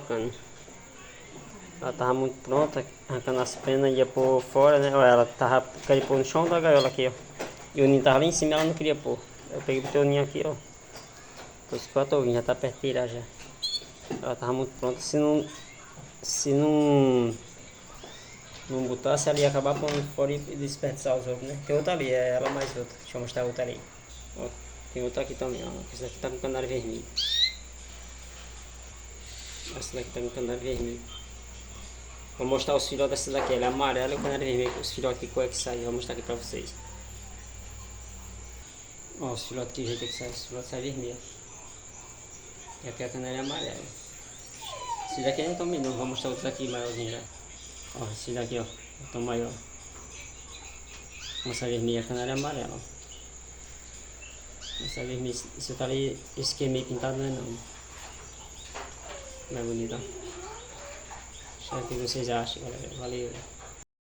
bacana. Ela tava muito pronta, arrancando as penas, ia por fora, né? Ela tava querendo pôr no chão da gaiola aqui, ó. E o ninho tava lá em cima e ela não queria pôr. Eu peguei o teu ninho aqui, ó. Pus com a tourinha, já tá perto de tirar já. Ela tava muito pronta. Se não botasse, ela ia acabar pondo fora e desperdiçar os ovos, né? Tem outra ali, é ela mais outra. Deixa eu mostrar outra ali. Ó, tem outra aqui também, ó. Essa aqui tá com canário vermelho. Essa daqui tá com canário vermelho. Vou mostrar os filhotes dessa daqui. Ela é amarela e o canário vermelho. Os filhotes que cor é que sai. Vou mostrar aqui pra vocês. Ó, os filhotes que jeito é que sai. Os filhotes saem vermelho. E aqui a canária é amarela. Esse daqui eu não tô não. Vou mostrar outros aqui maiorzinho já. Ó, esse daqui, ó. O tom maior. Essa vermelha, a canária é amarela, ó. Essa vermelha, esse tá ali esqueminha pintado, não é não. Não é bonito, ó. Deixa eu ver o que vocês acham, galera. Valeu.